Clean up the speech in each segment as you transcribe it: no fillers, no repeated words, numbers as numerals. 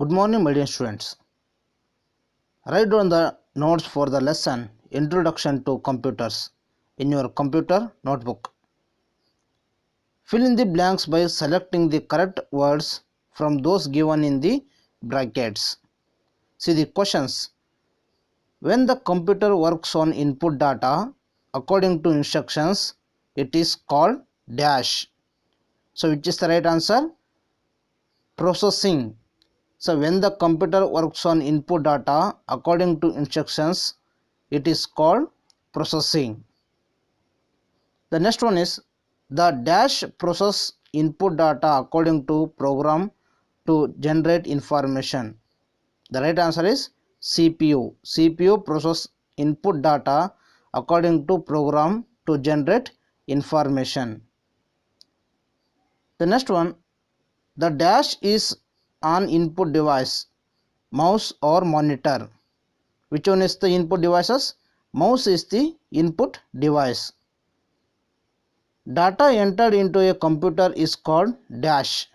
Good morning, my dear students. Write down the notes for the lesson Introduction to Computers in your computer notebook. Fill in the blanks by selecting the correct words from those given in the brackets. See the questions. When the computer works on input data according to instructions, it is called dash. So which is the right answer? Processing. So when the computer works on input data according to instructions, it is called processing. The next one is the dash process input data according to program to generate information. The right answer is CPU. CPU process input data according to program to generate information. The next one, the dash is an input device, mouse or monitor. Which one is the input devices? Mouse is the input device. Data entered into a computer is called dash.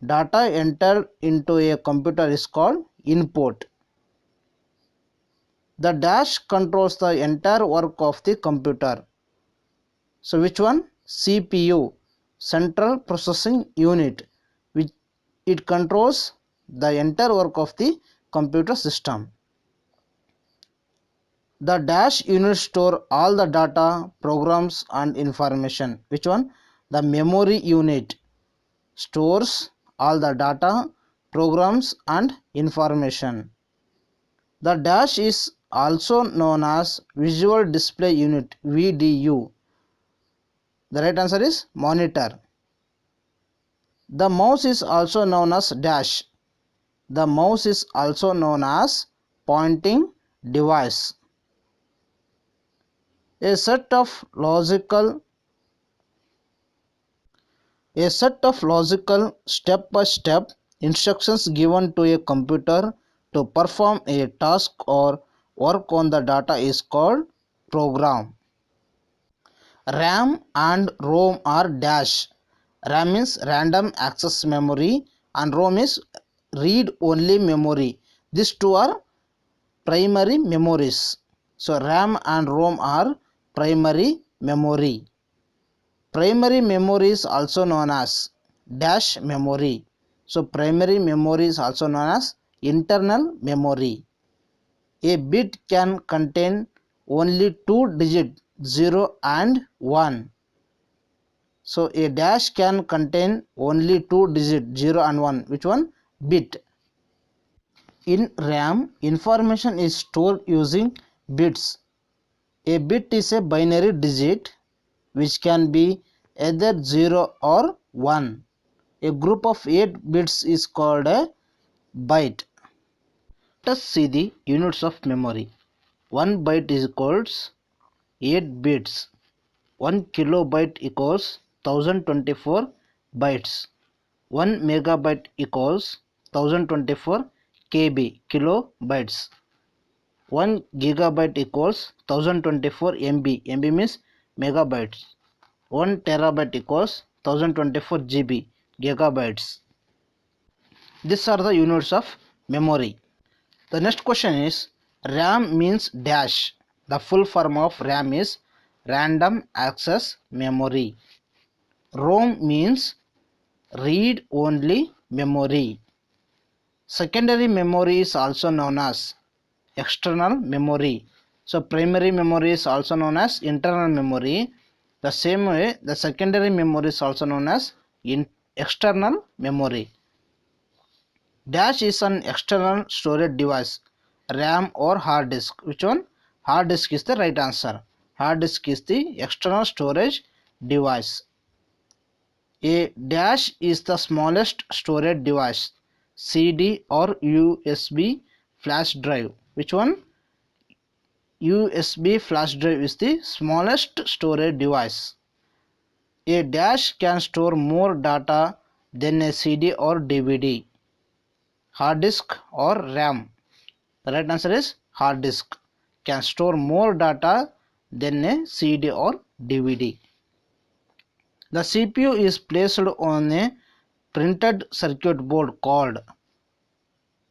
Data entered into a computer is called input. The dash controls the entire work of the computer. So which one? CPU, Central Processing Unit, which it controls the entire work of the computer system. The dash unit store all the data, programs and information. Which one? The memory unit stores all the data, programs and information. The dash is also known as Visual Display Unit VDU. The right answer is monitor. The mouse is also known as dash. The mouse is also known as pointing device. A set of logical step-by-step instructions given to a computer to perform a task or work on the data is called program. RAM and ROM are dash. RAM is random access memory and ROM is read-only memory. These two are primary memories. So RAM and ROM are primary memory. Primary memory is also known as dash memory. So primary memory is also known as internal memory. A bit can contain only two digits 0 and 1. So a dash can contain only two digits 0 and 1. Which one? Bit. In RAM, information is stored using bits. A bit is a binary digit which can be either 0 or 1. A group of 8 bits is called a byte. Let us see the units of memory. 1 byte is equals 8 bits. 1 kilobyte equals 1024 bytes. 1 megabyte equals 1024 KB kilobytes. 1 gigabyte equals 1024 MB. MB means megabytes. 1 terabyte equals 1024 GB gigabytes. These are the units of memory. The next question is RAM means dash. The full form of RAM is random access memory. ROM means read only memory. Secondary memory is also known as external memory. So primary memory is also known as internal memory. The same way the secondary memory is also known as external memory. Dash is an external storage device, RAM or hard disk. Which one? Hard disk is the right answer. Hard disk is the external storage device. A dash is the smallest storage device, CD or USB flash drive. Which one? USB flash drive is the smallest storage device. A dash can store more data than a CD or DVD. Hard disk or RAM. The right answer is hard disk. Can store more data than a CD or DVD. The CPU is placed on a printed circuit board called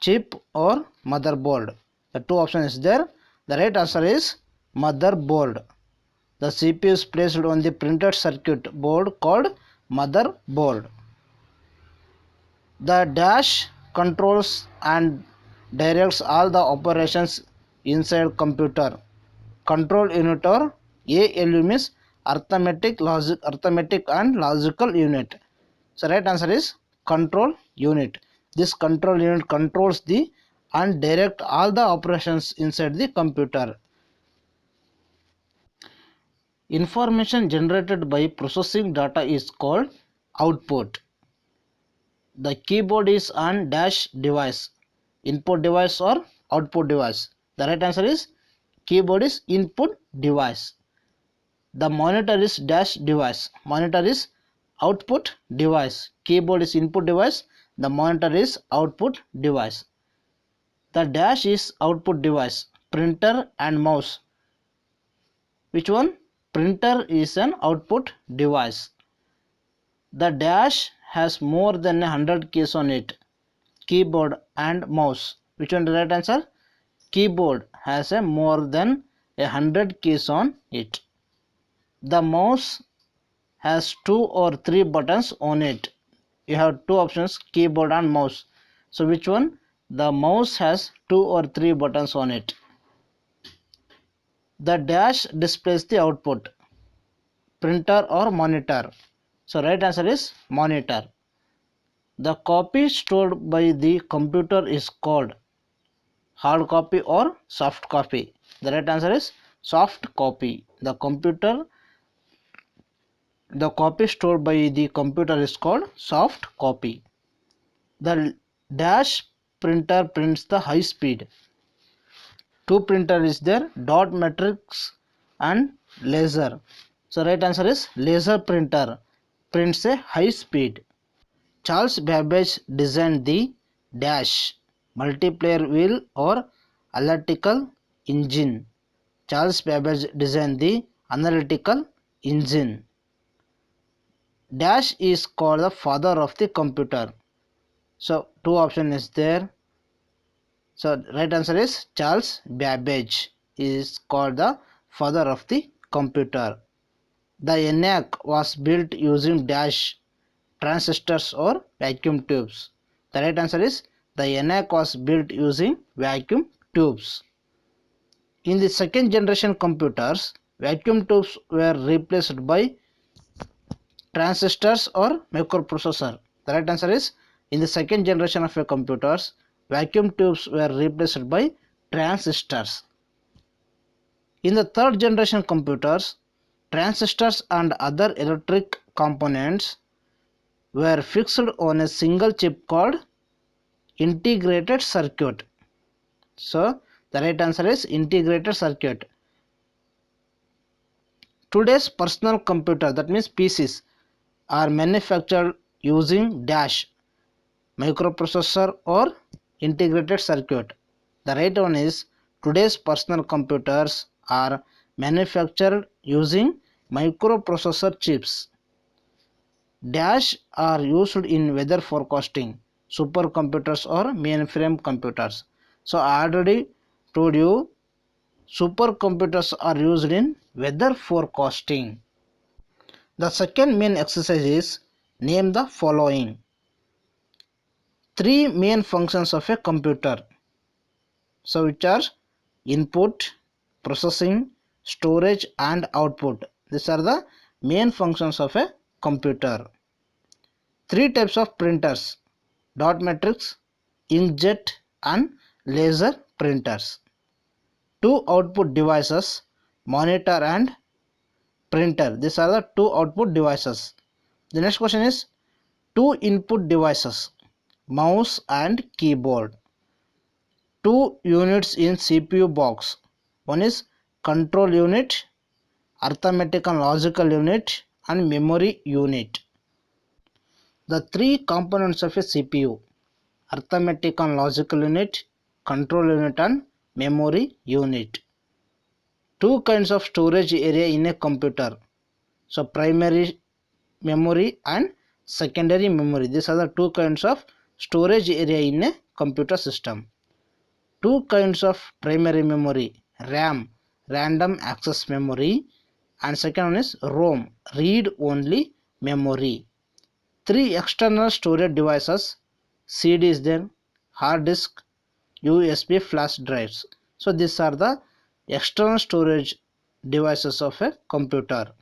chip or motherboard? The two options is there. The right answer is motherboard. The CPU is placed on the printed circuit board called motherboard. The dash controls and directs all the operations inside computer. Control unit or ALU means arithmetic, and logical unit. So right answer is control unit. This control unit controls the and direct all the operations inside the computer. Information generated by processing data is called output. The keyboard is on dash device, input device or output device. The right answer is keyboard is input device. The monitor is dash device, monitor is output device. Keyboard is input device, the monitor is output device. The dash is output device, printer and mouse. Which one? Printer is an output device. The dash has more than 100 keys on it. Keyboard and mouse. Which one is the right answer? Keyboard has a more than 100 keys on it. The mouse has 2 or 3 buttons on it. You have two options, keyboard and mouse. So which one? The mouse has 2 or 3 buttons on it. The dash displays the output, printer or monitor. So right answer is monitor. The copy stored by the computer is called hard copy or soft copy. The right answer is soft copy. The copy stored by the computer is called soft copy. The dash printer prints the high speed. Two printer is there, dot matrix and laser. So right answer is laser printer prints a high speed. Charles Babbage designed the dash multiplier wheel or analytical engine. Charles Babbage designed the analytical engine. Dash is called the father of the computer. So two option is there. So right answer is Charles Babbage is called the father of the computer. The ENIAC was built using dash transistors or vacuum tubes. The right answer is the ENIAC was built using vacuum tubes. In the second generation computers, vacuum tubes were replaced by transistors or microprocessor. The right answer is in the second generation of computers, vacuum tubes were replaced by transistors. In the third generation computers, transistors and other electric components were fixed on a single chip called integrated circuit. So the right answer is integrated circuit. Today's personal computer, that means PCs, are manufactured using dash microprocessor or integrated circuit. The right one is today's personal computers are manufactured using microprocessor chips. Dash are used in weather forecasting, supercomputers or mainframe computers. So I already told you supercomputers are used in weather forecasting. The second main exercise is name the following. Three main functions of a computer. So which are input, processing, storage and output. These are the main functions of a computer. Three types of printers: dot matrix, inkjet and laser printers. Two output devices, monitor and printer. These are the two output devices. The next question is two input devices, mouse and keyboard. Two units in CPU box. One is control unit, arithmetic and logical unit and memory unit. The three components of a CPU: arithmetic and logical unit, control unit and memory unit. Two kinds of storage area in a computer. So primary memory and secondary memory. These are the two kinds of storage area in a computer system. Two kinds of primary memory: RAM, random access memory, and second one is ROM, read only memory. Three external storage devices: CD is there, hard disk, USB flash drives. So these are the external storage devices of a computer.